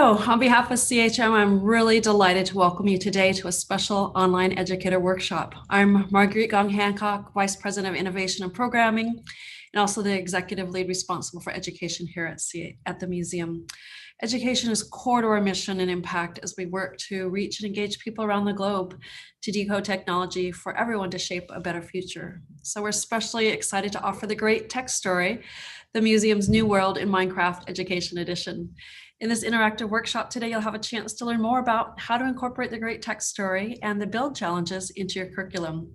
Hello, on behalf of CHM, I'm really delighted to welcome you today to a special online educator workshop. I'm Marguerite Gong-Hancock, Vice President of Innovation and Programming, and also the Executive Lead responsible for education here at the museum. Education is core to our mission and impact as we work to reach and engage people around the globe to decode technology for everyone to shape a better future. So we're especially excited to offer the great tech story, the museum's New World in Minecraft Education Edition. In this interactive workshop today, you'll have a chance to learn more about how to incorporate the great tech story and the build challenges into your curriculum.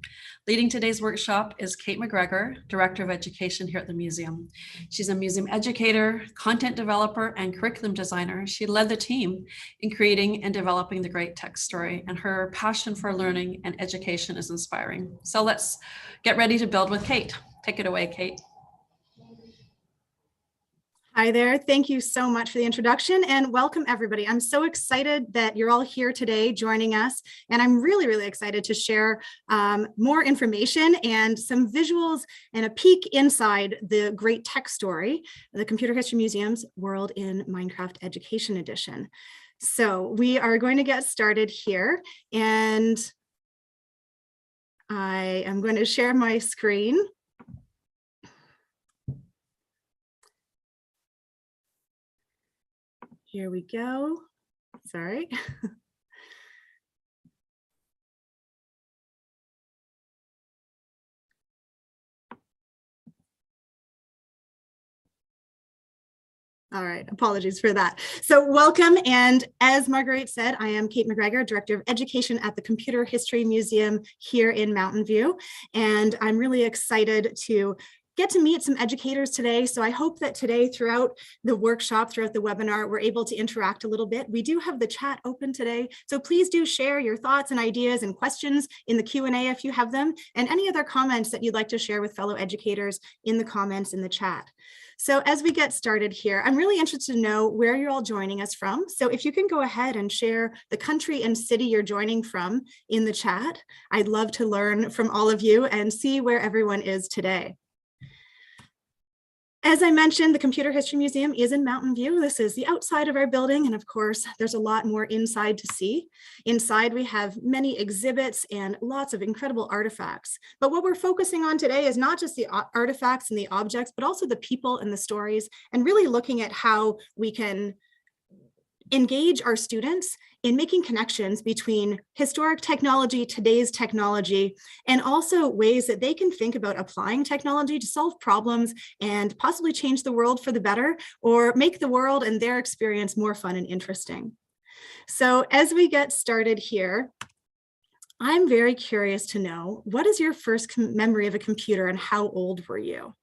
Leading today's workshop is Kate McGregor, Director of Education here at the museum. She's a museum educator, content developer, and curriculum designer. She led the team in creating and developing the great tech story, and her passion for learning and education is inspiring. So let's get ready to build with Kate. Take it away, Kate. Hi there. Thank you so much for the introduction and welcome everybody. I'm so excited that you're all here today joining us, and I'm really excited to share more information and some visuals and a peek inside the great tech story, the Computer History Museum's World in Minecraft Education Edition. So we are going to get started here, and I am going to share my screen. Here we go. Sorry. All right, apologies for that. So welcome, and as Marguerite said, I am Kate McGregor, Director of Education at the Computer History Museum here in Mountain View, and I'm really excited to get to meet some educators today. So I hope that today throughout the workshop, throughout the webinar, we're able to interact a little bit. We do have the chat open today, so please do share your thoughts and ideas and questions in the Q&A if you have them, and any other comments that you'd like to share with fellow educators in the comments in the chat. So as we get started here, I'm really interested to know where you're all joining us from. So if you can go ahead and share the country and city you're joining from in the chat, I'd love to learn from all of you and see where everyone is today. As I mentioned, the Computer History Museum is in Mountain View. This is the outside of our building, and of course, there's a lot more inside to see. Inside, we have many exhibits and lots of incredible artifacts. But what we're focusing on today is not just the artifacts and the objects, but also the people and the stories, and really looking at how we can engage our students in making connections between historic technology, today's technology, and also ways that they can think about applying technology to solve problems and possibly change the world for the better, or make the world and their experience more fun and interesting. So as we get started here, I'm very curious to know, what is your first memory of a computer and how old were you?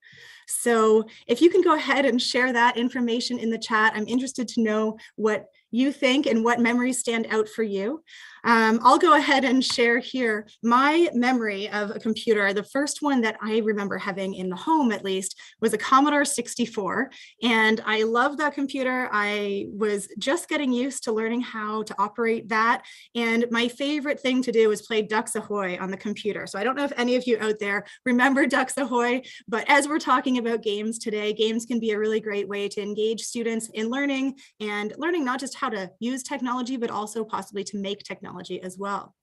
So if you can go ahead and share that information in the chat, I'm interested to know what you think and what memories stand out for you. I'll go ahead and share here my memory of a computer. The first one that I remember having in the home, at least, was a Commodore 64. And I loved that computer. I was just getting used to learning how to operate that. And my favorite thing to do was play Ducks Ahoy on the computer. So I don't know if any of you out there remember Ducks Ahoy, but as we're talking about games today, games can be a really great way to engage students in learning, and learning not just how to use technology, but also possibly to make technology as well.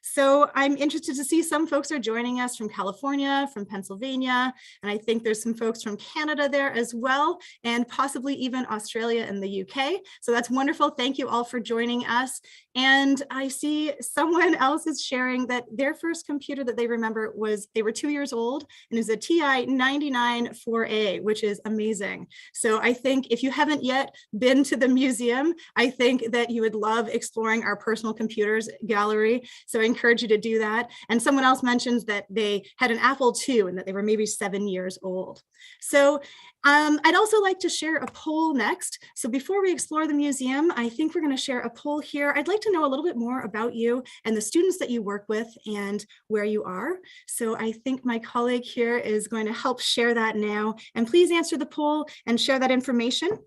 So I'm interested to see some folks are joining us from California, from Pennsylvania, and I think there's some folks from Canada there as well, and possibly even Australia and the UK. So that's wonderful. Thank you all for joining us. And I see someone else is sharing that their first computer that they remember was, they were 2 years old, and it was a TI 99-4A, which is amazing. So I think if you haven't yet been to the museum, I think that you would love exploring our personal computers gallery. So I encourage you to do that. And someone else mentions that they had an Apple II and that they were maybe 7 years old. So I'd also like to share a poll next. So before we explore the museum, I think we're going to share a poll here. I'd like to know a little bit more about you and the students that you work with and where you are. So I think my colleague here is going to help share that now. And please answer the poll and share that information.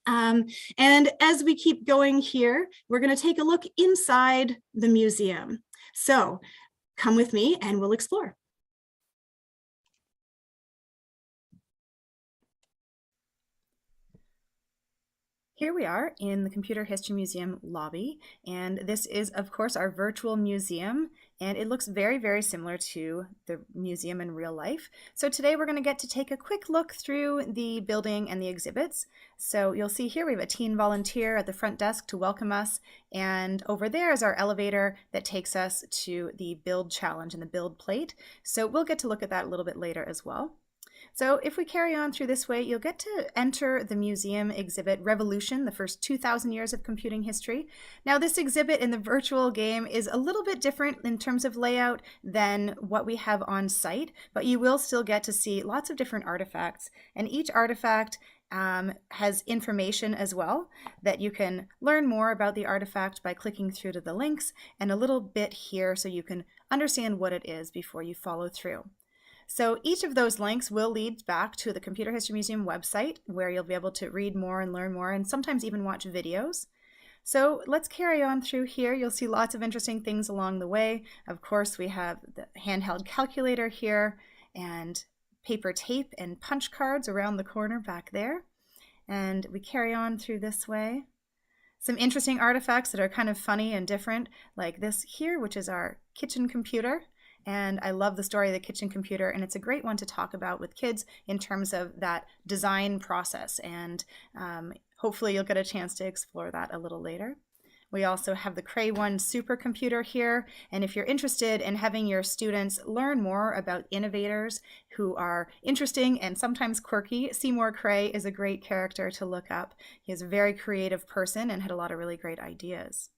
And as we keep going here, we're going to take a look inside the museum. So come with me and we'll explore. Here we are in the Computer History Museum lobby, and this is, of course, our virtual museum, and it looks very, very similar to the museum in real life. So today we're going to get to take a quick look through the building and the exhibits. So you'll see here we have a teen volunteer at the front desk to welcome us, and over there is our elevator that takes us to the build challenge and the build plate. So we'll get to look at that a little bit later as well. So if we carry on through this way, you'll get to enter the museum exhibit Revolution, the first 2,000 years of computing history. Now this exhibit in the virtual game is a little bit different in terms of layout than what we have on site, but you will still get to see lots of different artifacts, and each artifact has information as well that you can learn more about the artifact by clicking through to the links and a little bit here so you can understand what it is before you follow through. So each of those links will lead back to the Computer History Museum website where you'll be able to read more and learn more and sometimes even watch videos. So let's carry on through here. You'll see lots of interesting things along the way. Of course, we have the handheld calculator here and paper tape and punch cards around the corner back there. And we carry on through this way. Some interesting artifacts that are kind of funny and different, like this here, which is our kitchen computer. And I love the story of the kitchen computer, and it's a great one to talk about with kids in terms of that design process. And hopefully you'll get a chance to explore that a little later. We also have the Cray 1 supercomputer here. And if you're interested in having your students learn more about innovators who are interesting and sometimes quirky, Seymour Cray is a great character to look up. He is a very creative person and had a lot of really great ideas.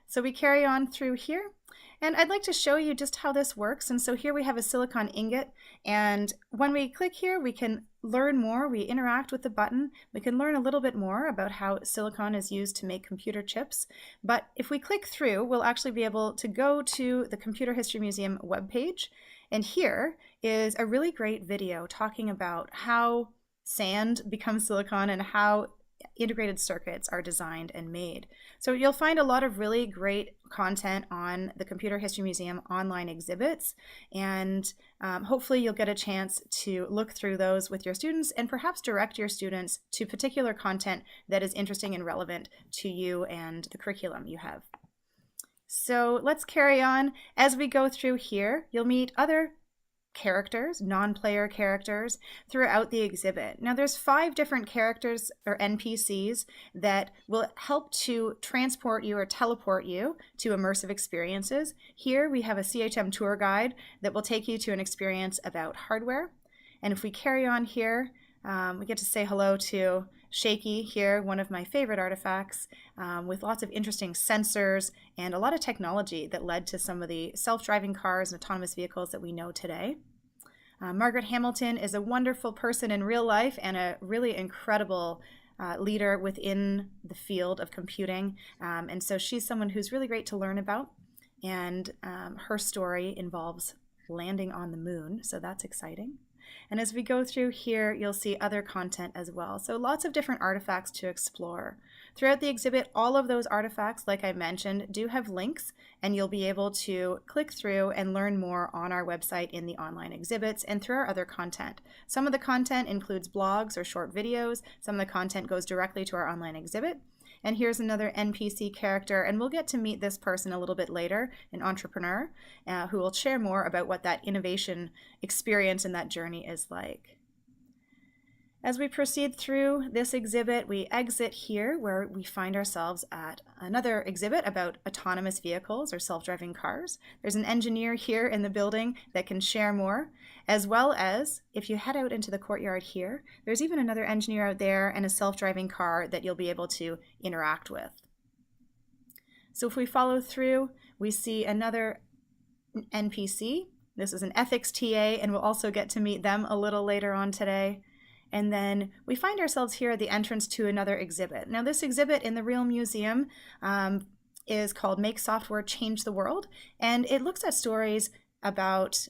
So we carry on through here, and I'd like to show you just how this works. And so here we have a silicon ingot, and when we click here, we can learn more. We interact with the button. We can learn a little bit more about how silicon is used to make computer chips. But if we click through, we'll actually be able to go to the Computer History Museum webpage, and here is a really great video talking about how sand becomes silicon and how integrated circuits are designed and made. So you'll find a lot of really great content on the Computer History Museum online exhibits, and hopefully you'll get a chance to look through those with your students and perhaps direct your students to particular content that is interesting and relevant to you and the curriculum you have. So let's carry on. As we go through here, you'll meet other characters, non-player characters, throughout the exhibit. Now there's 5 different characters or NPCs that will help to transport you or teleport you to immersive experiences. Here we have a CHM tour guide that will take you to an experience about hardware. And if we carry on here, we get to say hello to Shaky here, one of my favorite artifacts, with lots of interesting sensors and a lot of technology that led to some of the self-driving cars and autonomous vehicles that we know today. Margaret Hamilton is a wonderful person in real life and a really incredible leader within the field of computing. And so she's someone who's really great to learn about. And her story involves landing on the moon, so that's exciting. And as we go through here, you'll see other content as well. So lots of different artifacts to explore. Throughout the exhibit, all of those artifacts, like I mentioned, do have links, and you'll be able to click through and learn more on our website in the online exhibits and through our other content. Some of the content includes blogs or short videos. Some of the content goes directly to our online exhibit. And here's another NPC character, and we'll get to meet this person a little bit later, an entrepreneur, who will share more about what that innovation experience and that journey is like. As we proceed through this exhibit, we exit here where we find ourselves at another exhibit about autonomous vehicles or self-driving cars. There's an engineer here in the building that can share more, as well as if you head out into the courtyard here, there's even another engineer out there and a self-driving car that you'll be able to interact with. So if we follow through, we see another NPC. This is an ethics TA, and we'll also get to meet them a little later on today. And then we find ourselves here at the entrance to another exhibit. Now this exhibit in the real museum is called Make Software Change the World, and it looks at stories about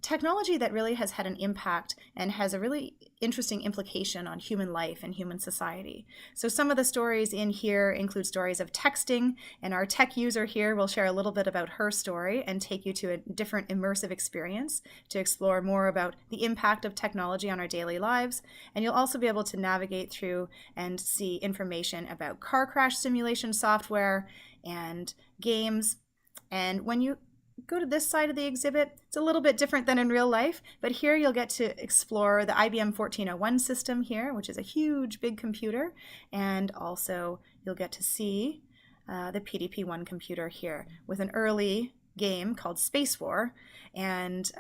technology that really has had an impact and has a really interesting implication on human life and human society. So some of the stories in here include stories of texting, and our tech user here will share a little bit about her story and take you to a different immersive experience to explore more about the impact of technology on our daily lives. And you'll also be able to navigate through and see information about car crash simulation software and games. And when you go to this side of the exhibit, it's a little bit different than in real life, but here you'll get to explore the IBM 1401 system here, which is a huge, big computer, and also you'll get to see the PDP-1 computer here with an early game called Space War, and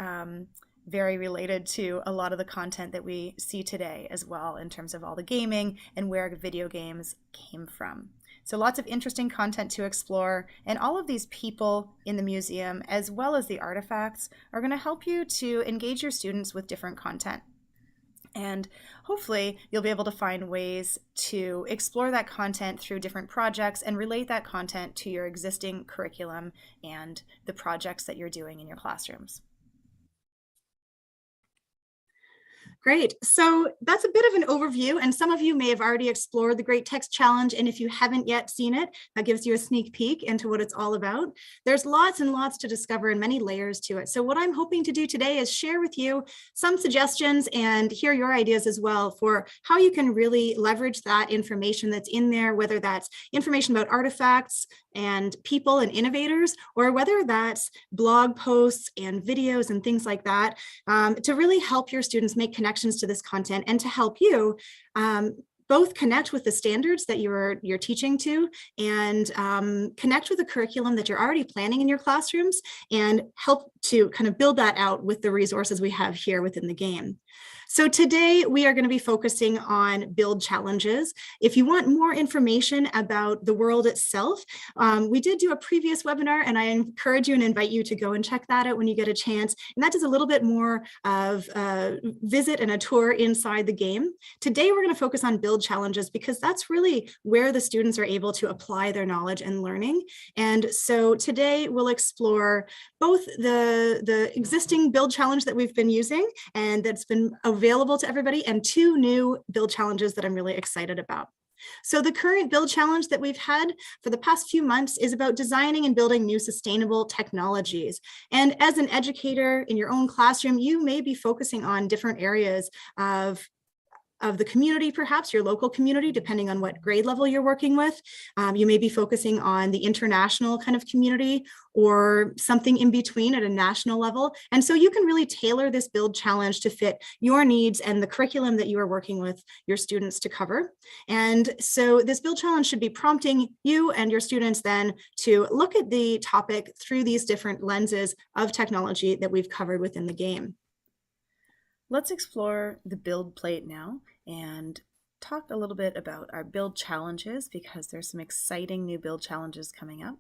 very related to a lot of the content that we see today as well in terms of all the gaming and where video games came from. So lots of interesting content to explore, and all of these people in the museum, as well as the artifacts, are going to help you to engage your students with different content. And hopefully you'll be able to find ways to explore that content through different projects and relate that content to your existing curriculum and the projects that you're doing in your classrooms. Great. So that's a bit of an overview, and some of you may have already explored the Great Text Challenge, and if you haven't yet seen it, that gives you a sneak peek into what it's all about. There's lots and lots to discover and many layers to it. So what I'm hoping to do today is share with you some suggestions and hear your ideas as well for how you can really leverage that information that's in there, whether that's information about artifacts and people and innovators, or whether that's blog posts and videos and things like that, to really help your students make connections to this content and to help you both connect with the standards that you're teaching to and connect with the curriculum that you're already planning in your classrooms and help to kind of build that out with the resources we have here within the game. So today we are going to be focusing on build challenges. If you want more information about the world itself, we did do a previous webinar, and I encourage you and invite you to go and check that out when you get a chance. And that does a little bit more of a visit and a tour inside the game. Today we're going to focus on build challenges because that's really where the students are able to apply their knowledge and learning. And so today we'll explore both the existing build challenge that we've been using and that's been available to everybody, and two new build challenges that I'm really excited about. So the current build challenge that we've had for the past few months is about designing and building new sustainable technologies. And as an educator in your own classroom, you may be focusing on different areas of the community, perhaps your local community, depending on what grade level you're working with. You may be focusing on the international kind of community or something in between at a national level. And so you can really tailor this build challenge to fit your needs and the curriculum that you are working with your students to cover. And so this build challenge should be prompting you and your students then to look at the topic through these different lenses of technology that we've covered within the game. Let's explore the build plate now and talk a little bit about our build challenges, because there's some exciting new build challenges coming up.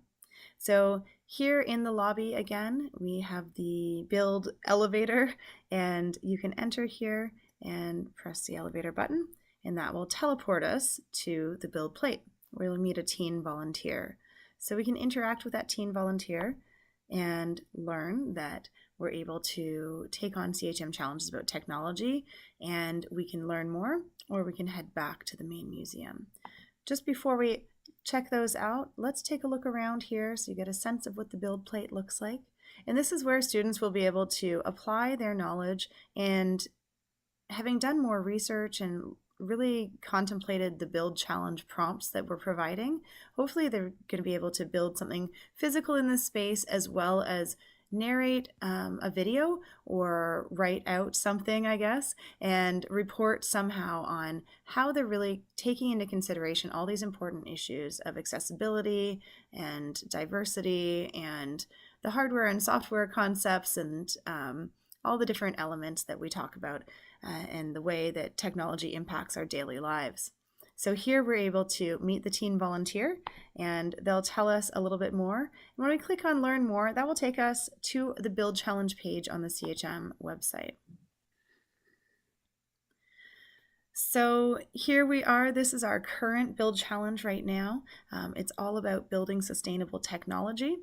So here in the lobby again, we have the build elevator, and you can enter here and press the elevator button, and that will teleport us to the build plate where we'll meet a teen volunteer. So we can interact with that teen volunteer and learn that we're able to take on CHM challenges about technology, and we can learn more, or we can head back to the main museum. Just before we check those out, let's take a look around here so you get a sense of what the build plate looks like. And this is where students will be able to apply their knowledge, and having done more research and really contemplated the build challenge prompts that we're providing, hopefully they're going to be able to build something physical in this space, as well as narrate a video or write out something, I guess, and report somehow on how they're really taking into consideration all these important issues of accessibility and diversity and the hardware and software concepts and all the different elements that we talk about and the way that technology impacts our daily lives. So here we're able to meet the teen volunteer, and they'll tell us a little bit more. And when we click on Learn More, that will take us to the Build Challenge page on the CHM website. So here we are. This is our current build challenge right now. It's all about building sustainable technology.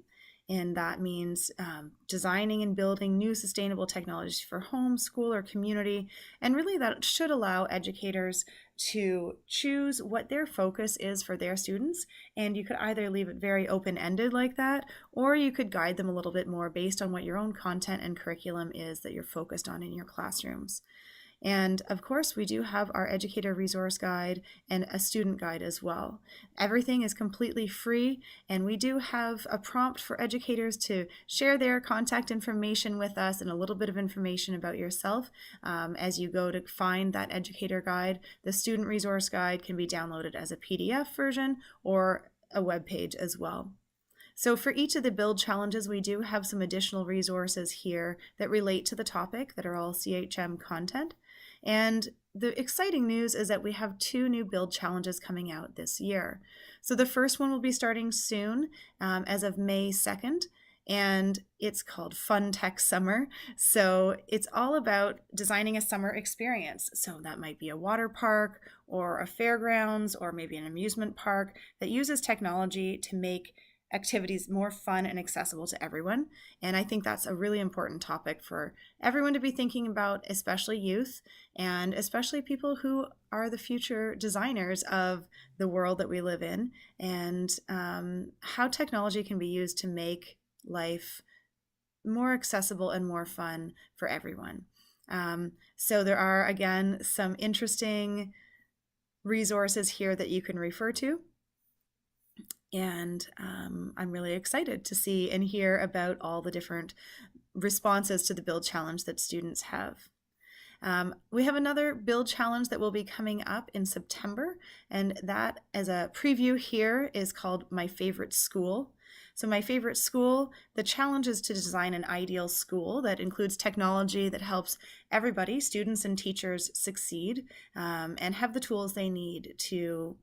And that means designing and building new sustainable technologies for home, school, or community. And really that should allow educators to choose what their focus is for their students. And you could either leave it very open-ended like that, or you could guide them a little bit more based on what your own content and curriculum is that you're focused on in your classrooms. And of course, we do have our educator resource guide and a student guide as well. Everything is completely free, and we do have a prompt for educators to share their contact information with us and a little bit of information about yourself as you go to find that educator guide. The student resource guide can be downloaded as a PDF version or a web page as well. So for each of the build challenges, we do have some additional resources here that relate to the topic that are all CHM content. And the exciting news is that we have 2 new build challenges coming out this year. So the first one will be starting soon as of May 2nd, and it's called FunTech Summer. So it's all about designing a summer experience. So that might be a water park or a fairgrounds or maybe an amusement park that uses technology to make activities more fun and accessible to everyone. And I think that's a really important topic for everyone to be thinking about, especially youth and especially people who are the future designers of the world that we live in, and how technology can be used to make life more accessible and more fun for everyone. So there are, again, some interesting resources here that you can refer to. And I'm really excited to see and hear about all the different responses to the build challenge that students have. We have another build challenge that will be coming up in September, and that, as a preview here, is called My Favorite School. So My Favorite School, the challenge is to design an ideal school that includes technology that helps everybody, students and teachers, succeed and have the tools they need to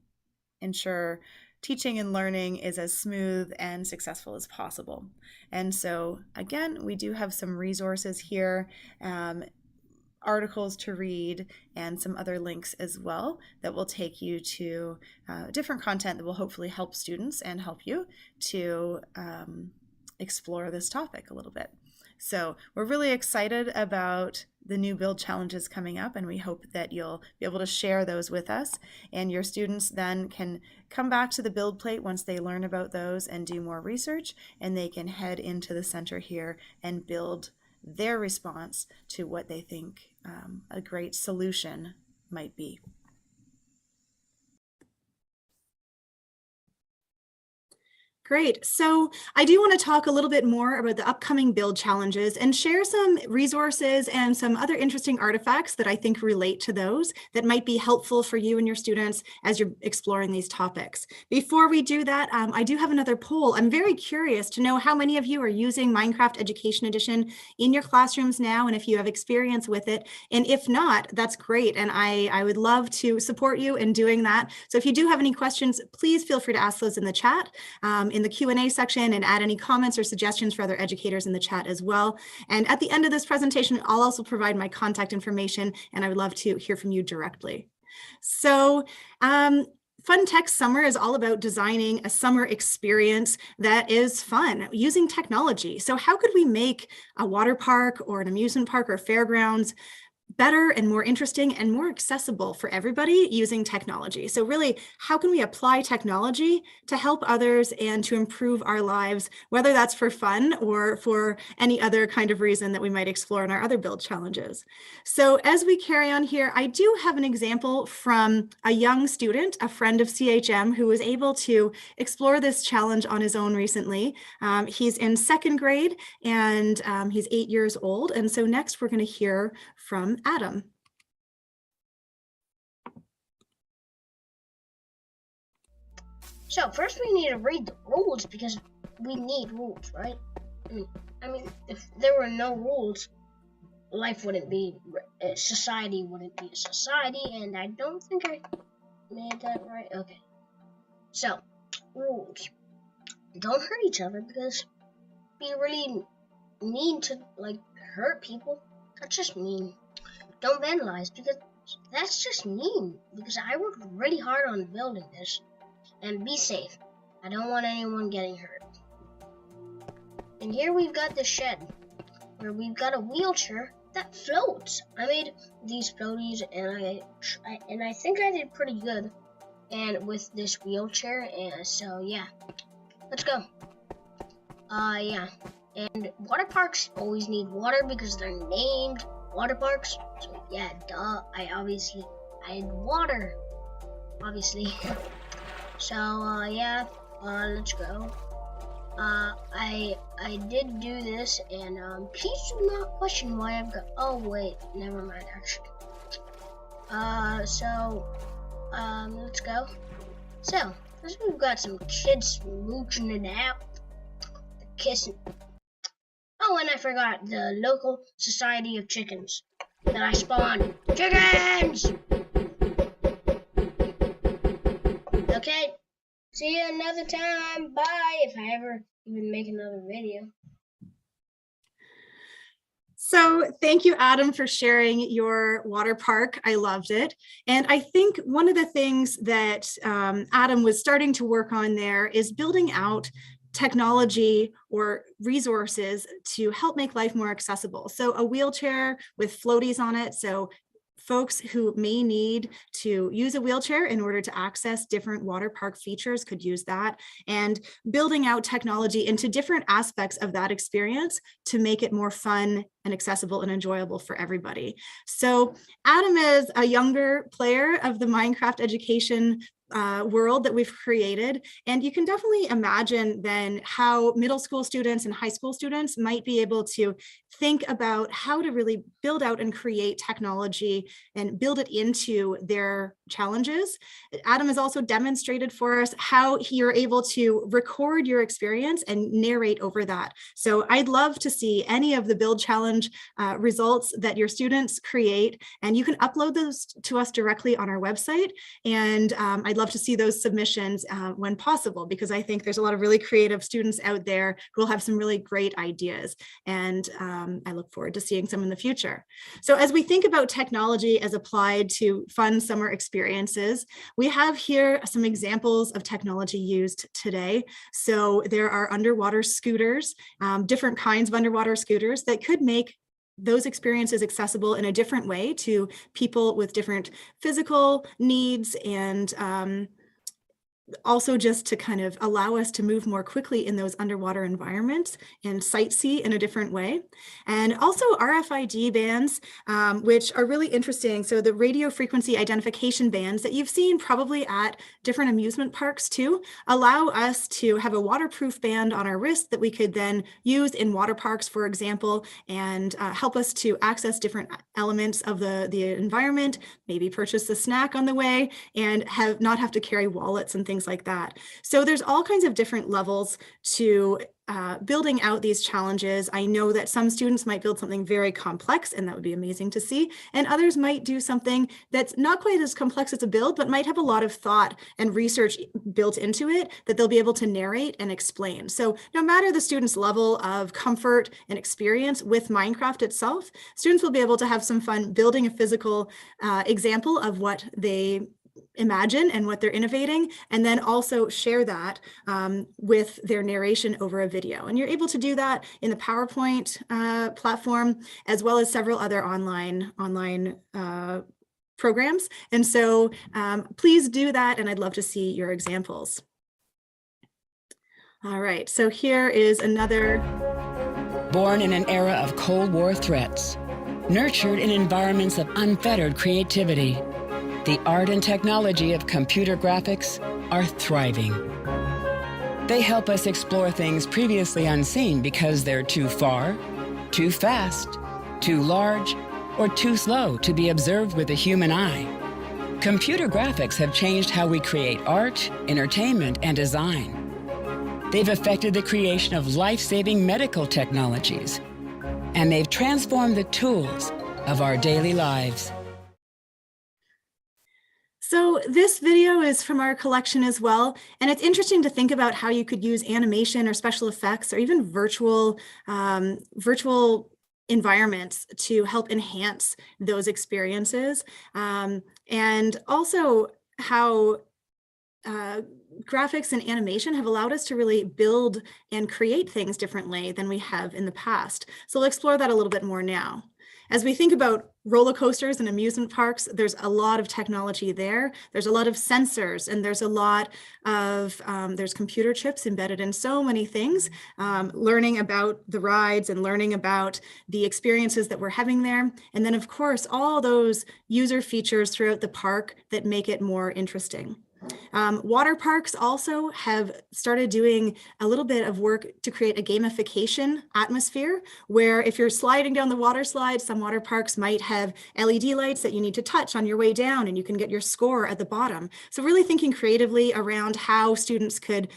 ensure teaching and learning is as smooth and successful as possible. And so again, we do have some resources here, articles to read, and some other links as well that will take you to different content that will hopefully help students and help you to explore this topic a little bit. So we're really excited about the new build challenges coming up, and we hope that you'll be able to share those with us, and your students then can come back to the build plate once they learn about those and do more research, and they can head into the center here and build their response to what they think a great solution might be. Great. So I do want to talk a little bit more about the upcoming build challenges and share some resources and some other interesting artifacts that I think relate to those that might be helpful for you and your students as you're exploring these topics. Before we do that, I do have another poll. I'm very curious to know how many of you are using Minecraft Education Edition in your classrooms now, and if you have experience with it. And if not, that's great. And I would love to support you in doing that. So if you do have any questions, please feel free to ask those in the chat. In the Q&A section, and add any comments or suggestions for other educators in the chat as well. And at the end of this presentation, I'll also provide my contact information, and I would love to hear from you directly. So FunTech Summer is all about designing a summer experience that is fun using technology. So how could we make a water park or an amusement park or fairgrounds better and more interesting and more accessible for everybody using technology? So really, how can we apply technology to help others and to improve our lives, whether that's for fun or for any other kind of reason that we might explore in our other build challenges? So as we carry on here, I do have an example from a young student, a friend of CHM, who was able to explore this challenge on his own recently. He's in 2nd grade, and he's 8 years old. And so next we're going to hear from Adam. So first we need to read the rules, because we need rules, right? I mean, if there were no rules, life wouldn't be, society wouldn't be a society, and I don't think I made that right. Okay. So, rules. Don't hurt each other, because be really mean to, like, hurt people. That's just mean. Don't vandalize, because that's just mean, because I worked really hard on building this. And be safe. I don't want anyone getting hurt. And here we've got the shed where we've got a wheelchair that floats. I made these floaties and I think I did pretty good and with this wheelchair, and so yeah, let's go. Yeah, and water parks always need water because they're named water parks, so yeah, duh, I had water, obviously. So yeah, let's go. I did do this, and please do not question why I've got. Oh wait, never mind. Actually, let's go. So first we've got some kids mooching it out, kissing. Oh, and I forgot the local society of chickens that I spawned. Chickens. Okay. See you another time. Bye. If I ever even make another video. So thank you, Adam, for sharing your water park. I loved it. And I think one of the things that Adam was starting to work on there is building out technology or resources to help make life more accessible. So a wheelchair with floaties on it. So folks who may need to use a wheelchair in order to access different water park features could use that, and building out technology into different aspects of that experience to make it more fun and accessible and enjoyable for everybody. So Adam is a younger player of the Minecraft education world that we've created. And you can definitely imagine then how middle school students and high school students might be able to think about how to really build out and create technology and build it into their challenges. Adam has also demonstrated for us how you're able to record your experience and narrate over that. So I'd love to see any of the Build Challenge results that your students create, and you can upload those to us directly on our website. And I'd love to see those submissions when possible, because I think there's a lot of really creative students out there who will have some really great ideas. And I look forward to seeing some in the future. So as we think about technology as applied to fun summer experiences, we have here some examples of technology used today. So there are underwater scooters, different kinds of underwater scooters that could make those experiences accessible in a different way to people with different physical needs, and also just to kind of allow us to move more quickly in those underwater environments and sightsee in a different way. And also RFID bands, which are really interesting. So the radio frequency identification bands that you've seen probably at different amusement parks too, allow us to have a waterproof band on our wrist that we could then use in water parks, for example, and help us to access different elements of the environment, maybe purchase a snack on the way, and not have to carry wallets and things like that. So there's all kinds of different levels to building out these challenges. I know that some students might build something very complex, and that would be amazing to see. And others might do something that's not quite as complex as a build, but might have a lot of thought and research built into it that they'll be able to narrate and explain. So no matter the student's level of comfort and experience with Minecraft itself, students will be able to have some fun building a physical example of what they imagine and what they're innovating, and then also share that with their narration over a video. And you're able to do that in the PowerPoint platform, as well as several other online programs. And so please do that, and I'd love to see your examples. All right, so here is another. Born in an era of Cold War threats, nurtured in environments of unfettered creativity, the art and technology of computer graphics are thriving. They help us explore things previously unseen because they're too far, too fast, too large, or too slow to be observed with the human eye. Computer graphics have changed how we create art, entertainment, and design. They've affected the creation of life-saving medical technologies, and they've transformed the tools of our daily lives. So this video is from our collection as well, and it's interesting to think about how you could use animation or special effects or even virtual environments to help enhance those experiences, and also how graphics and animation have allowed us to really build and create things differently than we have in the past. So we'll explore that a little bit more now. As we think about roller coasters and amusement parks, there's a lot of technology there. There's a lot of sensors, and there's a lot of, there's computer chips embedded in so many things, learning about the rides and learning about the experiences that we're having there. And then of course, all those user features throughout the park that make it more interesting. Water parks also have started doing a little bit of work to create a gamification atmosphere where if you're sliding down the water slide, some water parks might have LED lights that you need to touch on your way down and you can get your score at the bottom. So really thinking creatively around how students could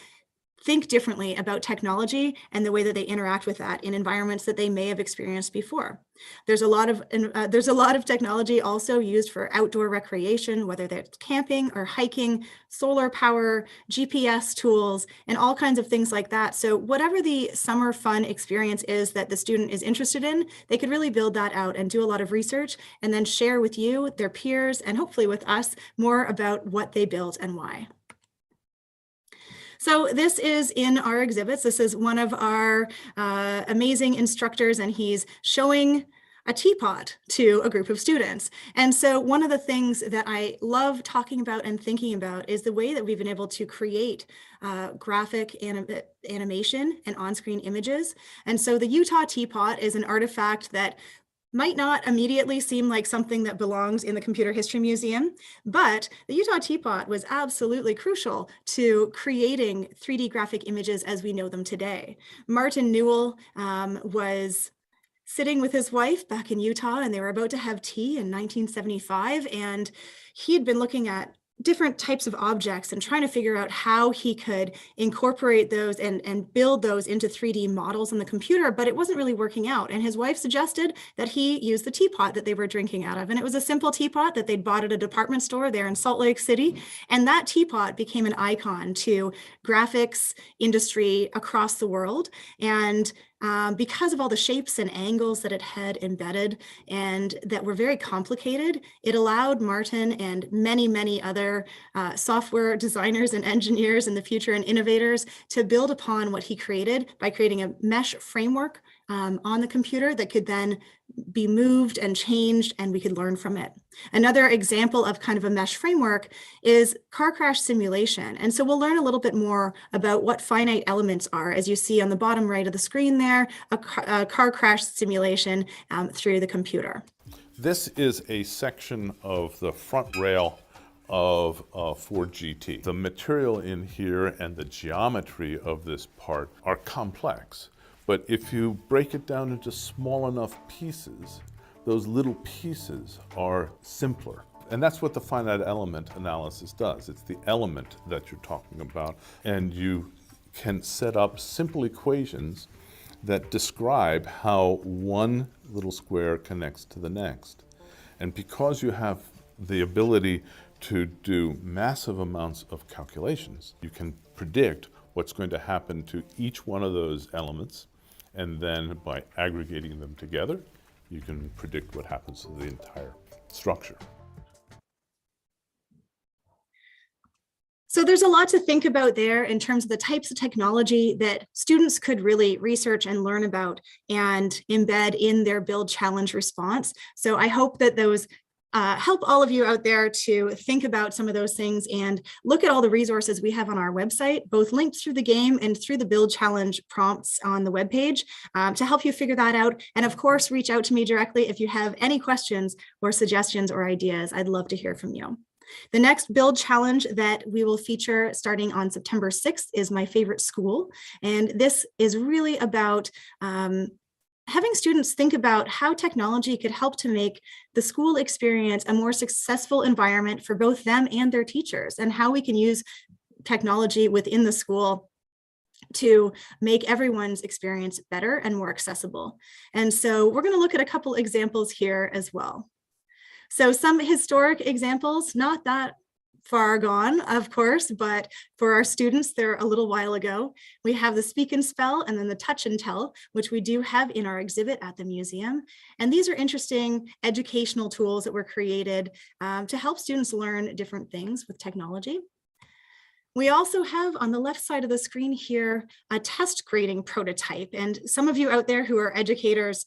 think differently about technology and the way that they interact with that in environments that they may have experienced before. There's a lot of technology also used for outdoor recreation, whether that's camping or hiking, solar power, GPS tools, and all kinds of things like that. So whatever the summer fun experience is that the student is interested in, they could really build that out and do a lot of research and then share with you, their peers, and hopefully with us more about what they built and why. So this is in our exhibits. This is one of our amazing instructors, and he's showing a teapot to a group of students. And so one of the things that I love talking about and thinking about is the way that we've been able to create graphic animation and on-screen images. And so the Utah teapot is an artifact that might not immediately seem like something that belongs in the Computer History Museum, but the Utah teapot was absolutely crucial to creating 3D graphic images as we know them today. Martin Newell was sitting with his wife back in Utah, and they were about to have tea in 1975, and he had been looking at different types of objects and trying to figure out how he could incorporate those and build those into 3D models on the computer, but it wasn't really working out. And his wife suggested that he use the teapot that they were drinking out of. And it was a simple teapot that they'd bought at a department store there in Salt Lake City. And that teapot became an icon to graphics industry across the world. And because of all the shapes and angles that it had embedded and that were very complicated, it allowed Martin and many, many other software designers and engineers in the future and innovators to build upon what he created by creating a mesh framework on the computer that could then be moved and changed, and we could learn from it. Another example of kind of a mesh framework is car crash simulation. And so we'll learn a little bit more about what finite elements are, as you see on the bottom right of the screen there, a car crash simulation through the computer. This is a section of the front rail of Ford GT. The material in here and the geometry of this part are complex. But if you break it down into small enough pieces, those little pieces are simpler. And that's what the finite element analysis does. It's the element that you're talking about. And you can set up simple equations that describe how one little square connects to the next. And because you have the ability to do massive amounts of calculations, you can predict what's going to happen to each one of those elements. And then by aggregating them together, you can predict what happens to the entire structure. So there's a lot to think about there in terms of the types of technology that students could really research and learn about and embed in their build challenge response. So I hope that those help all of you out there to think about some of those things and look at all the resources we have on our website, both linked through the game and through the build challenge prompts on the webpage to help you figure that out. And of course, reach out to me directly if you have any questions or suggestions or ideas. I'd love to hear from you. The next build challenge that we will feature starting on September 6th is My Favorite School. And this is really about having students think about how technology could help to make the school experience a more successful environment for both them and their teachers, and how we can use technology within the school to make everyone's experience better and more accessible. And so we're going to look at a couple examples here as well. So some historic examples, not that far gone, of course, but for our students, they're a little while ago. We have the Speak and Spell and then the Touch and Tell, which we do have in our exhibit at the museum. And these are interesting educational tools that were created to help students learn different things with technology. We also have on the left side of the screen here a test grading prototype. And some of you out there who are educators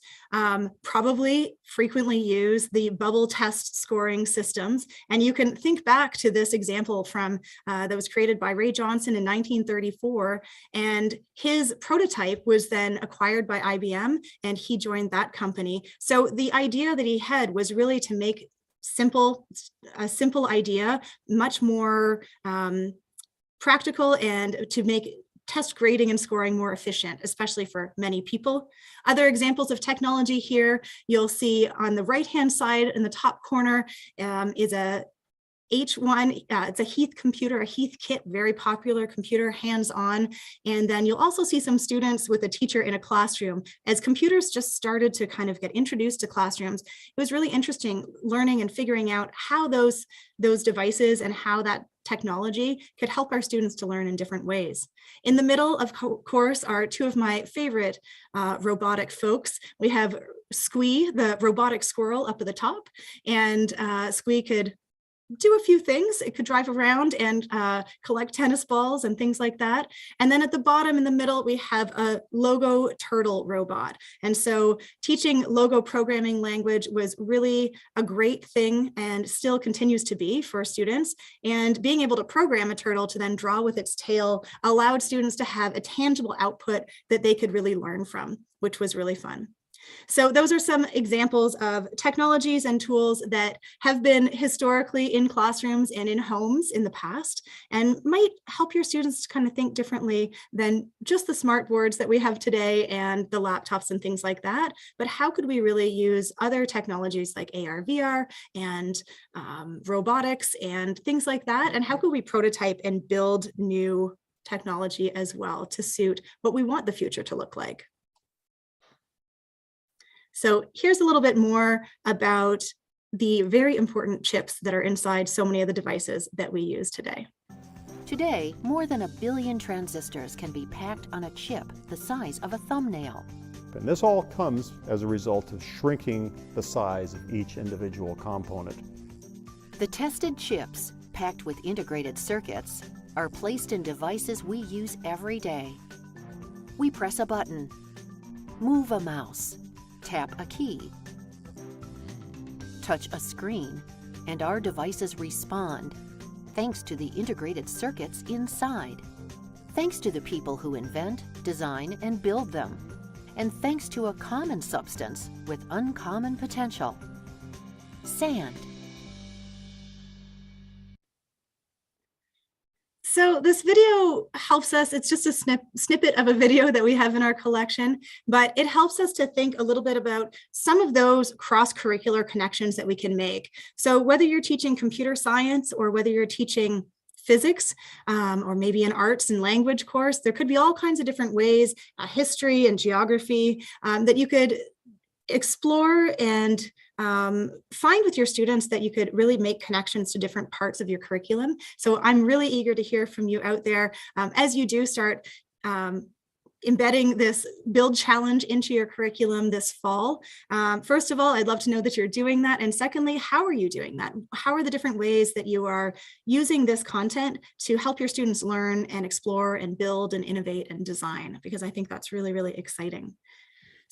probably frequently use the bubble test scoring systems. And you can think back to this example from that was created by Ray Johnson in 1934. And his prototype was then acquired by IBM, and he joined that company. So the idea that he had was really to make a simple idea much more practical and to make test grading and scoring more efficient, especially for many people. Other examples of technology here, you'll see on the right-hand side in the top corner is a H1, it's a Heath computer, a Heath kit, very popular computer, hands-on. And then you'll also see some students with a teacher in a classroom. As computers just started to kind of get introduced to classrooms, it was really interesting learning and figuring out how those devices and how that technology could help our students to learn in different ways. In the middle, of course, are two of my favorite robotic folks. We have Squee, the robotic squirrel, up at the top, and Squee could do a few things. It could drive around and collect tennis balls and things like that. And then at the bottom in the middle, we have a Logo turtle robot. And so teaching Logo programming language was really a great thing and still continues to be for students. And being able to program a turtle to then draw with its tail allowed students to have a tangible output that they could really learn from, which was really fun. So those are some examples of technologies and tools that have been historically in classrooms and in homes in the past and might help your students to kind of think differently than just the smart boards that we have today and the laptops and things like that. But how could we really use other technologies like AR, VR and robotics and things like that? And how could we prototype and build new technology as well to suit what we want the future to look like? So here's a little bit more about the very important chips that are inside so many of the devices that we use today. Today, more than 1 billion transistors can be packed on a chip the size of a thumbnail. And this all comes as a result of shrinking the size of each individual component. The tested chips, packed with integrated circuits, are placed in devices we use every day. We press a button, move a mouse, tap a key, touch a screen, and our devices respond, thanks to the integrated circuits inside. Thanks to the people who invent, design, and build them. And thanks to a common substance with uncommon potential: sand. So this video helps us, it's just a snippet of a video that we have in our collection, but it helps us to think a little bit about some of those cross-curricular connections that we can make. So whether you're teaching computer science or whether you're teaching physics or maybe an arts and language course, there could be all kinds of different ways, history and geography, that you could explore and find with your students that you could really make connections to different parts of your curriculum. So I'm really eager to hear from you out there as you do start embedding this build challenge into your curriculum this fall. First of all, I'd love to know that you're doing that. And secondly, how are you doing that? How are the different ways that you are using this content to help your students learn and explore and build and innovate and design? Because I think that's really, really exciting.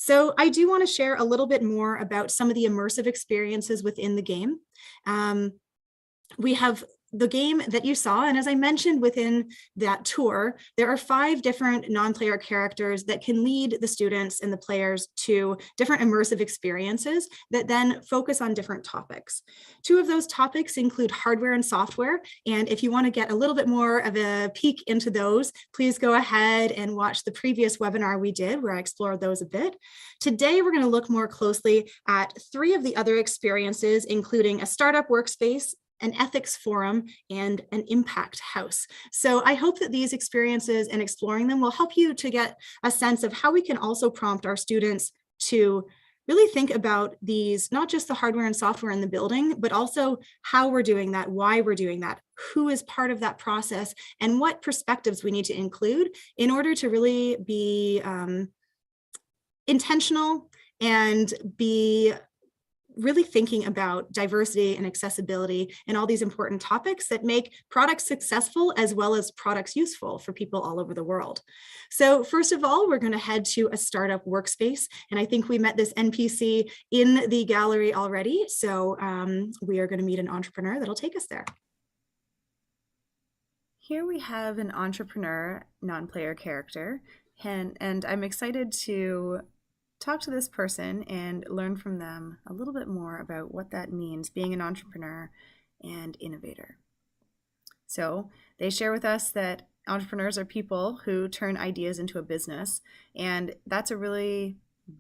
So I do want to share a little bit more about some of the immersive experiences within the game. We have the game that you saw, and as I mentioned within that tour, there are 5 different non-player characters that can lead the students and the players to different immersive experiences that then focus on different topics. 2 of those topics include hardware and software, and if you want to get a little bit more of a peek into those, please go ahead and watch the previous webinar we did where I explored those a bit. Today, we're going to look more closely at 3 of the other experiences, including a startup workspace, an ethics forum, and an impact house. So I hope that these experiences and exploring them will help you to get a sense of how we can also prompt our students to really think about these, not just the hardware and software in the building, but also how we're doing that, why we're doing that, who is part of that process, and what perspectives we need to include in order to really be intentional and be really thinking about diversity and accessibility and all these important topics that make products successful as well as products useful for people all over the world. So first of all, we're going to head to a startup workspace. And I think we met this NPC in the gallery already. So we are going to meet an entrepreneur that'll take us there. Here we have an entrepreneur non-player character, and I'm excited to talk to this person and learn from them a little bit more about what that means, being an entrepreneur and innovator. So they share with us that entrepreneurs are people who turn ideas into a business, and that's a really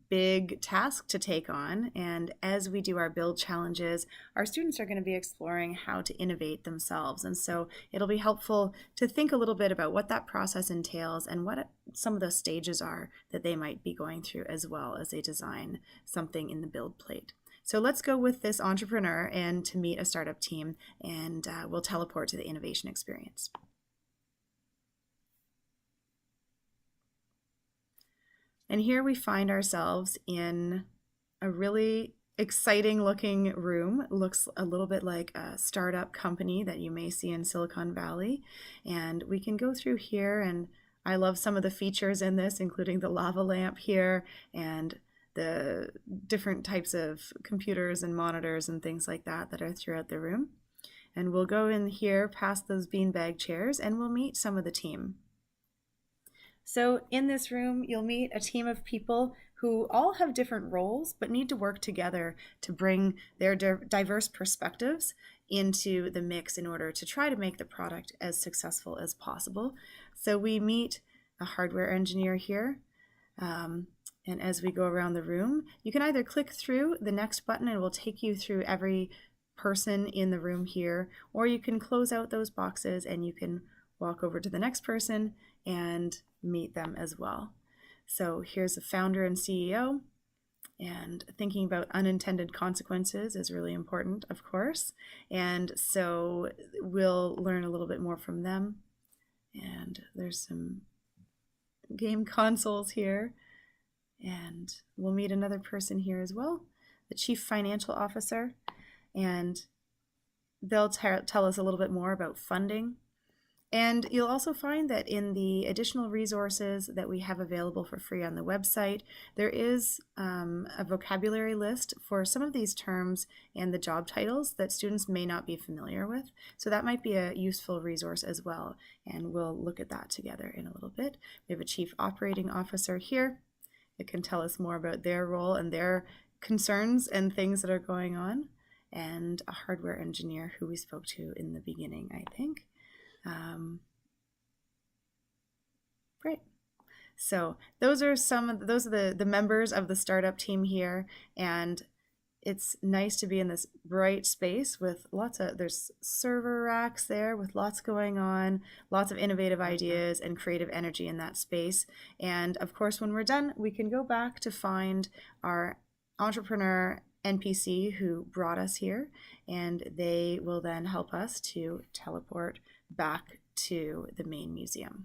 big task to take on. And as we do our build challenges, our students are going to be exploring how to innovate themselves. And so it'll be helpful to think a little bit about what that process entails and what some of those stages are that they might be going through as well as they design something in the build plate. So let's go with this entrepreneur and to meet a startup team, and we'll teleport to the innovation experience. And here we find ourselves in a really exciting looking room. It looks a little bit like a startup company that you may see in Silicon Valley. And we can go through here, and I love some of the features in this, including the lava lamp here and the different types of computers and monitors and things like that that are throughout the room. And we'll go in here past those beanbag chairs and we'll meet some of the team. So in this room, you'll meet a team of people who all have different roles, but need to work together to bring their diverse perspectives into the mix in order to try to make the product as successful as possible. So we meet a hardware engineer here. And as we go around the room, you can either click through the next button and it will take you through every person in the room here, or you can close out those boxes and you can walk over to the next person and meet them as well. So here's the founder and CEO, and thinking about unintended consequences is really important, of course. And so we'll learn a little bit more from them. And there's some game consoles here. And we'll meet another person here as well, the Chief Financial Officer. And they'll tell us a little bit more about funding. And you'll also find that in the additional resources that we have available for free on the website, there is a vocabulary list for some of these terms and the job titles that students may not be familiar with. So that might be a useful resource as well. And we'll look at that together in a little bit. We have a Chief Operating Officer here. It can tell us more about their role and their concerns and things that are going on. And a hardware engineer who we spoke to in the beginning, I think. Great. So those are the members of the startup team here, and it's nice to be in this bright space with there's server racks there with lots going on, lots of innovative ideas and creative energy in that space. And of course, when we're done, we can go back to find our entrepreneur NPC who brought us here, and they will then help us to teleport back to the main museum.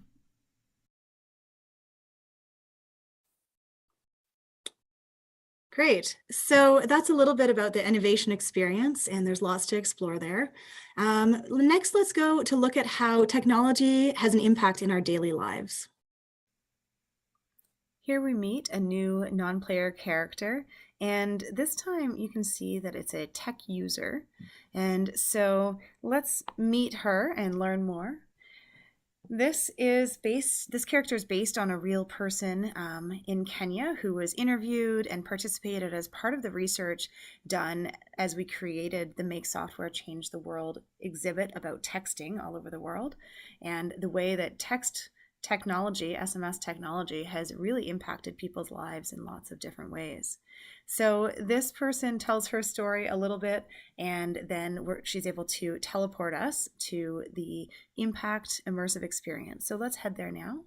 Great. So that's a little bit about the innovation experience, and there's lots to explore there. Next, let's go to look at how technology has an impact in our daily lives. Here we meet a new non-player character, and this time you can see that it's a tech user. And so let's meet her and learn more. This character is based on a real person in Kenya who was interviewed and participated as part of the research done as we created the Make Software Change the World exhibit about texting all over the world, and the way that technology, SMS technology, has really impacted people's lives in lots of different ways. So this person tells her story a little bit, and then she's able to teleport us to the impact immersive experience. So let's head there now.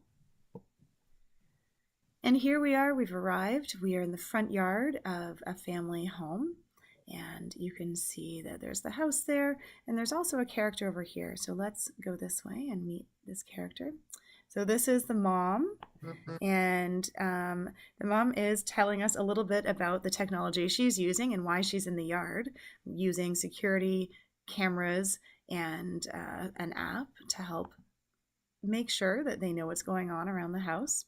And here we are, we've arrived. We are in the front yard of a family home, and you can see that there's the house there, and there's also a character over here. So let's go this way and meet this character. So this is the mom, and the mom is telling us a little bit about the technology she's using and why she's in the yard using security cameras and an app to help make sure that they know what's going on around the house.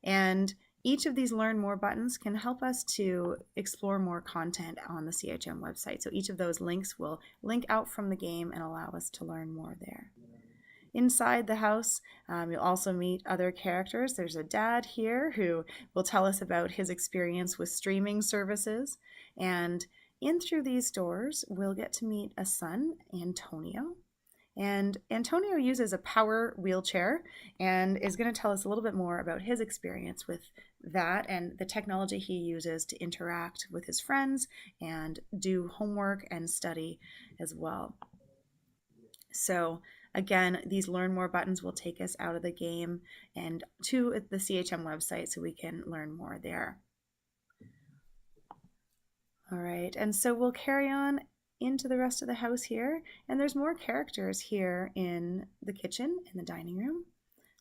And each of these Learn More buttons can help us to explore more content on the CHM website. So each of those links will link out from the game and allow us to learn more there. Inside the house, you'll also meet other characters. There's a dad here who will tell us about his experience with streaming services. And in through these doors, we'll get to meet a son, Antonio. And Antonio uses a power wheelchair and is going to tell us a little bit more about his experience with that and the technology he uses to interact with his friends and do homework and study as well. So again, these Learn More buttons will take us out of the game and to the CHM website so we can learn more there. All right, and so we'll carry on into the rest of the house here, and there's more characters here in the kitchen, in the dining room.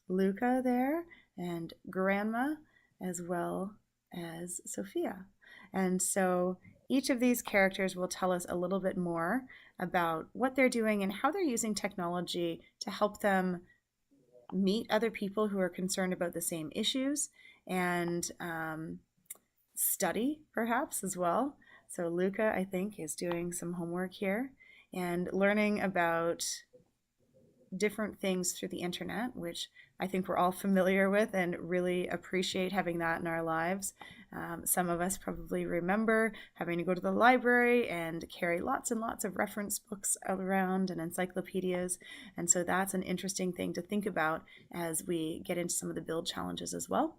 Luca there, and Grandma, as well as Sophia. And so each of these characters will tell us a little bit more about what they're doing and how they're using technology to help them meet other people who are concerned about the same issues and study perhaps as well. So Luca, I think, is doing some homework here and learning about different things through the internet, which I think we're all familiar with and really appreciate having that in our lives. Some of us probably remember having to go to the library and carry lots and lots of reference books around and encyclopedias. And so that's an interesting thing to think about as we get into some of the build challenges as well.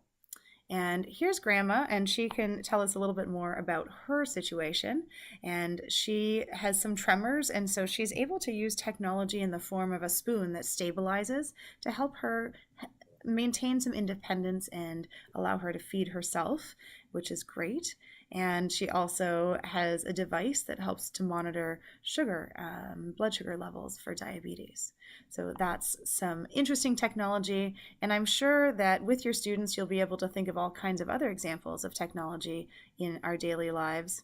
And here's Grandma, and she can tell us a little bit more about her situation. And she has some tremors, and so she's able to use technology in the form of a spoon that stabilizes to help her maintain some independence and allow her to feed herself, which is great. And she also has a device that helps to monitor sugar, blood sugar levels for diabetes. So that's some interesting technology. And I'm sure that with your students, you'll be able to think of all kinds of other examples of technology in our daily lives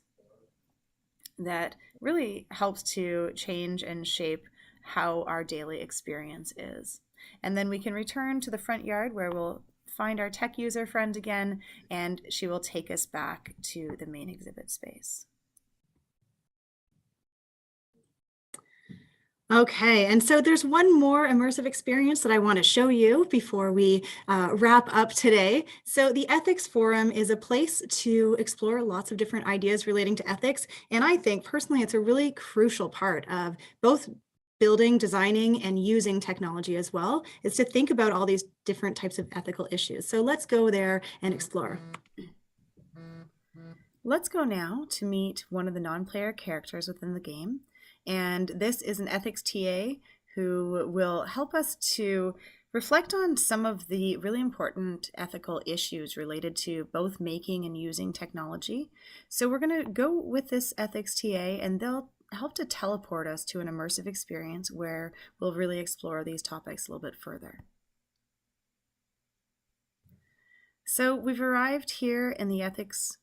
that really helps to change and shape how our daily experience is. And then we can return to the front yard where we'll find our tech user friend again, and she will take us back to the main exhibit space. Okay, and so there's one more immersive experience that I want to show you before we wrap up today. So the Ethics Forum is a place to explore lots of different ideas relating to ethics, and I think personally it's a really crucial part of both building, designing, and using technology as well, is to think about all these different types of ethical issues. So let's go there and explore. Let's go now to meet one of the non-player characters within the game. And this is an ethics TA who will help us to reflect on some of the really important ethical issues related to both making and using technology. So we're going to go with this ethics TA, and they'll help to teleport us to an immersive experience where we'll really explore these topics a little bit further. So we've arrived here in the ethics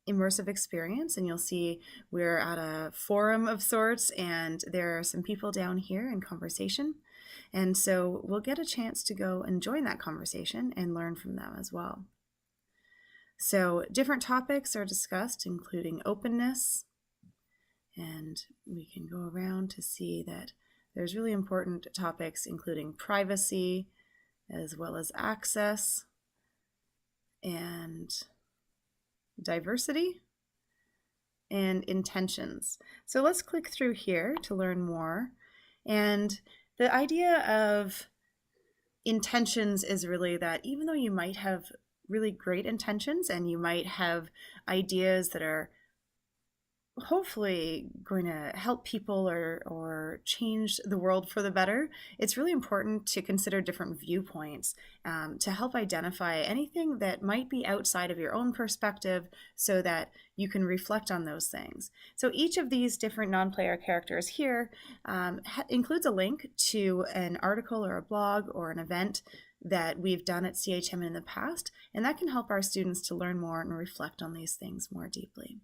immersive experience, and you'll see we're at a forum of sorts, and there are some people down here in conversation. And so we'll get a chance to go and join that conversation and learn from them as well. So different topics are discussed, including openness, and we can go around to see that there's really important topics including privacy, as well as access and diversity and intentions. So let's click through here to learn more. And the idea of intentions is really that even though you might have really great intentions and you might have ideas that are hopefully going to help people or change the world for the better, it's really important to consider different viewpoints to help identify anything that might be outside of your own perspective so that you can reflect on those things. So each of these different non-player characters here includes a link to an article or a blog or an event that we've done at CHM in the past, and that can help our students to learn more and reflect on these things more deeply.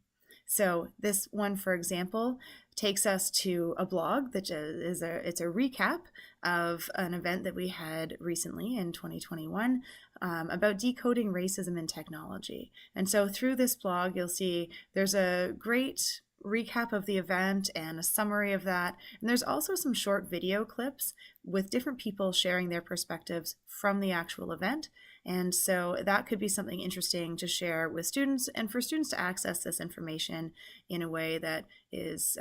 So this one, for example, takes us to a blog that it's a recap of an event that we had recently in 2021 about decoding racism in technology. And so through this blog, you'll see there's a great recap of the event and a summary of that. And there's also some short video clips with different people sharing their perspectives from the actual event. And so that could be something interesting to share with students and for students to access this information in a way that is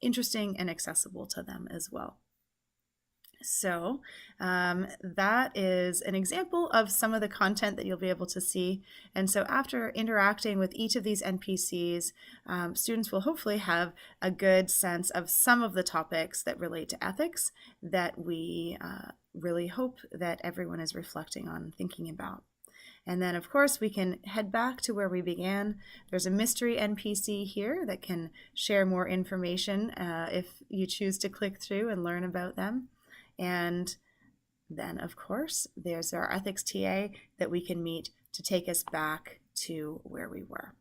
interesting and accessible to them as well. So that is an example of some of the content that you'll be able to see. And so after interacting with each of these NPCs, students will hopefully have a good sense of some of the topics that relate to ethics that we really hope that everyone is reflecting on and thinking about. And then, of course, we can head back to where we began. There's a mystery NPC here that can share more information if you choose to click through and learn about them. And then, of course, there's our ethics TA that we can meet to take us back to where we were.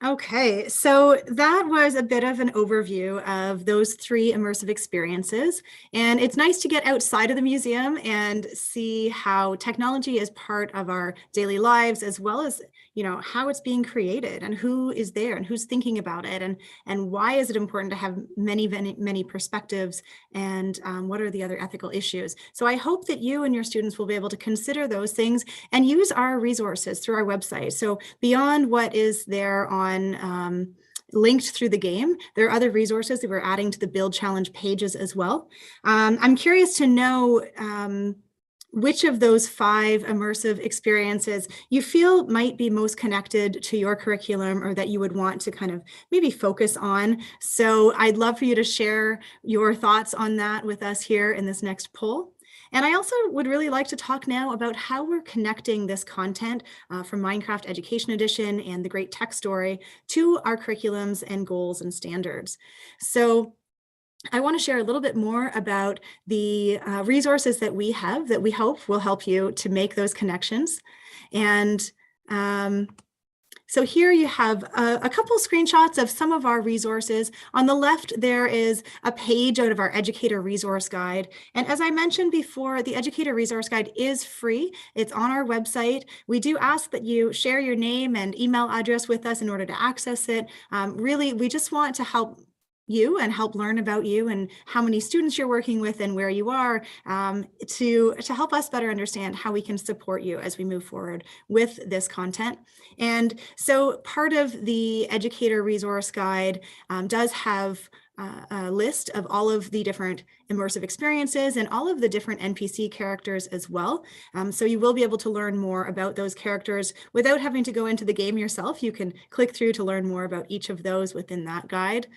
Okay, so that was a bit of an overview of those 3 immersive experiences. And it's nice to get outside of the museum and see how technology is part of our daily lives, as well as, you know, how it's being created and who is there and who's thinking about it, and why is it important to have many perspectives, and what are the other ethical issues. So I hope that you and your students will be able to consider those things and use our resources through our website. So beyond what is there on linked through the game, there are other resources that we're adding to the Build Challenge pages as well. I'm curious to know which of those 5 immersive experiences you feel might be most connected to your curriculum, or that you would want to kind of maybe focus on. So I'd love for you to share your thoughts on that with us here in this next poll. And I also would really like to talk now about how we're connecting this content from Minecraft Education Edition and the Great Tech Story to our curriculums and goals and standards. So I want to share a little bit more about the resources that we have that we hope will help you to make those connections. And so here you have a couple screenshots of some of our resources. On the left, there is a page out of our Educator Resource Guide. And as I mentioned before, the Educator Resource Guide is free. It's on our website. We do ask that you share your name and email address with us in order to access it. Really, we just want to help you and help learn about you and how many students you're working with and where you are, to help us better understand how we can support you as we move forward with this content. And so part of the Educator Resource Guide does have a list of all of the different immersive experiences and all of the different NPC characters as well. So you will be able to learn more about those characters without having to go into the game yourself. You can click through to learn more about each of those within that guide.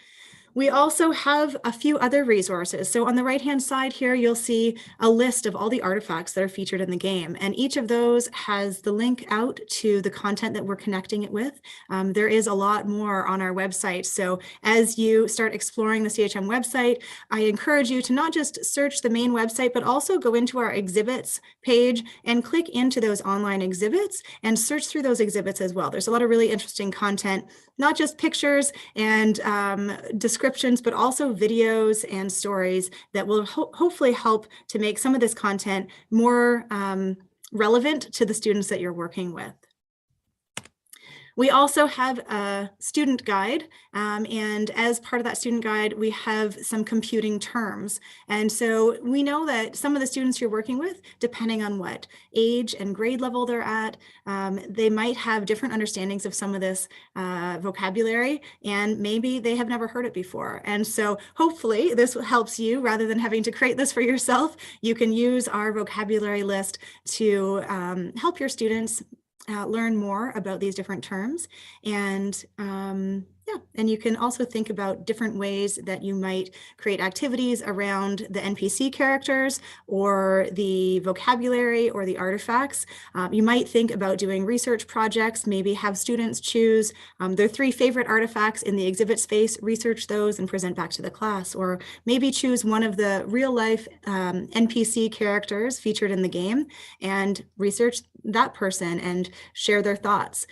We also have a few other resources. So on the right-hand side here, you'll see a list of all the artifacts that are featured in the game. And each of those has the link out to the content that we're connecting it with. There is a lot more on our website. So as you start exploring the CHM website, I encourage you to not just search the main website, but also go into our exhibits page and click into those online exhibits and search through those exhibits as well. There's a lot of really interesting content, not just pictures and descriptions, but also videos and stories that will hopefully help to make some of this content more relevant to the students that you're working with. We also have a student guide, and as part of that student guide, we have some computing terms. And so we know that some of the students you're working with, depending on what age and grade level they're at, they might have different understandings of some of this vocabulary, and maybe they have never heard it before. And so hopefully this helps you, rather than having to create this for yourself. You can use our vocabulary list to help your students learn more about these different terms. And and you can also think about different ways that you might create activities around the NPC characters or the vocabulary or the artifacts. You might think about doing research projects, maybe have students choose their 3 favorite artifacts in the exhibit space, research those and present back to the class, or maybe choose one of the real life NPC characters featured in the game and research that person and share their thoughts.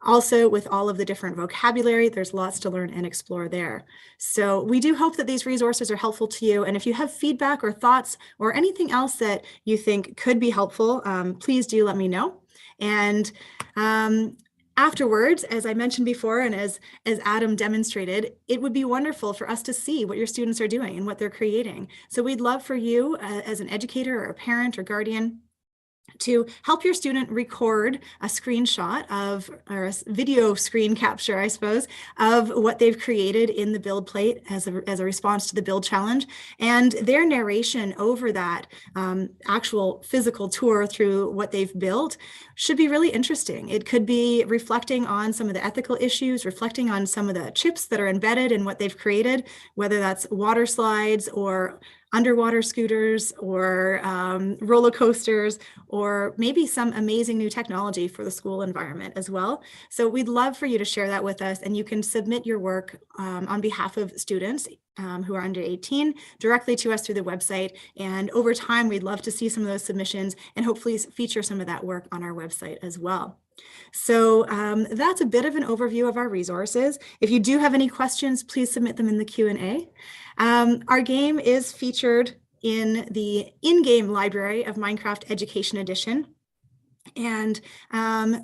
Also, with all of the different vocabulary, there's lots to learn and explore there. So we do hope that these resources are helpful to you. And if you have feedback or thoughts or anything else that you think could be helpful, please do let me know. And afterwards, as I mentioned before, and as Adam demonstrated, it would be wonderful for us to see what your students are doing and what they're creating. So we'd love for you as an educator or a parent or guardian to help your student record a screenshot of, or a video screen capture, I suppose, of what they've created in the build plate as a response to the build challenge, and their narration over that actual physical tour through what they've built should be really interesting. It could be reflecting on some of the ethical issues, reflecting on some of the chips that are embedded in what they've created, whether that's water slides or underwater scooters or roller coasters, or maybe some amazing new technology for the school environment as well. So we'd love for you to share that with us, and you can submit your work on behalf of students who are under 18 directly to us through the website. And over time, we'd love to see some of those submissions and hopefully feature some of that work on our website as well. So that's a bit of an overview of our resources. If you do have any questions, please submit them in the Q&A. Our game is featured in the in-game library of Minecraft Education Edition. And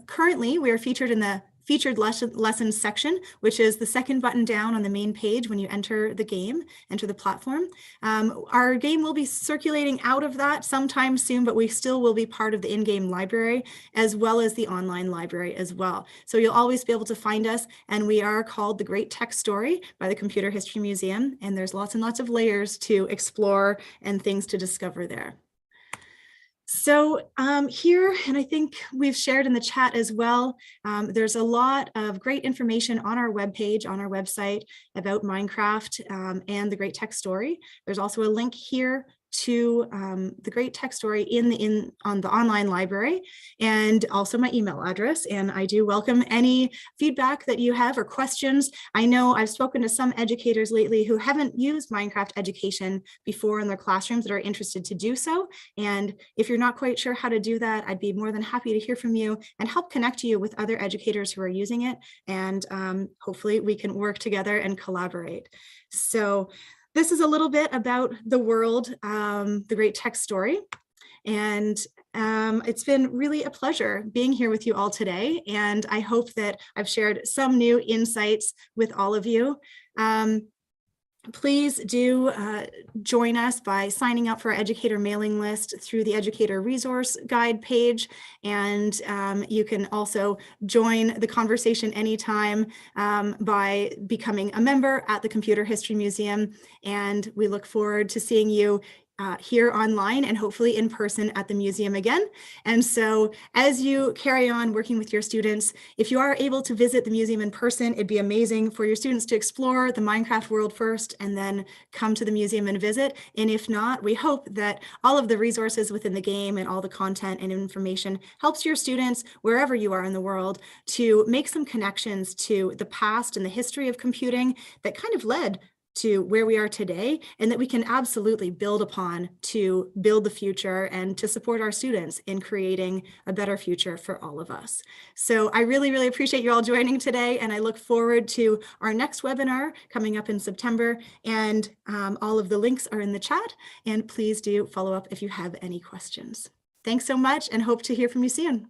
currently we are featured in the featured lessons section, which is the second button down on the main page when you enter the game, enter the platform. Our game will be circulating out of that sometime soon, but we still will be part of the in-game library as well as the online library as well. So you'll always be able to find us, and we are called The Great Tech Story by the Computer History Museum, and there's lots and lots of layers to explore and things to discover there. So here, and I think we've shared in the chat as well, there's a lot of great information on our webpage, on our website about Minecraft and the Great Tech Story. There's also a link here to the Great Tech Story on the online library, and also my email address. And I do welcome any feedback that you have or questions. I know I've spoken to some educators lately who haven't used Minecraft Education before in their classrooms that are interested to do so. And if you're not quite sure how to do that, I'd be more than happy to hear from you and help connect you with other educators who are using it. And hopefully we can work together and collaborate. So this is a little bit about the world, the Great Tech Story. And it's been really a pleasure being here with you all today. And I hope that I've shared some new insights with all of you. Please do join us by signing up for our educator mailing list through the Educator resource guide page. And you can also join the conversation anytime by becoming a member at the Computer History Museum. And we look forward to seeing you here online and hopefully in person at the museum again. And so as you carry on working with your students, if you are able to visit the museum in person, it'd be amazing for your students to explore the Minecraft world first and then come to the museum and visit. And if not, we hope that all of the resources within the game and all the content and information helps your students wherever you are in the world to make some connections to the past and the history of computing that kind of led to where we are today, and that we can absolutely build upon to build the future and to support our students in creating a better future for all of us. So I really, really appreciate you all joining today, and I look forward to our next webinar coming up in September, and all of the links are in the chat, and please do follow up if you have any questions. Thanks so much and hope to hear from you soon.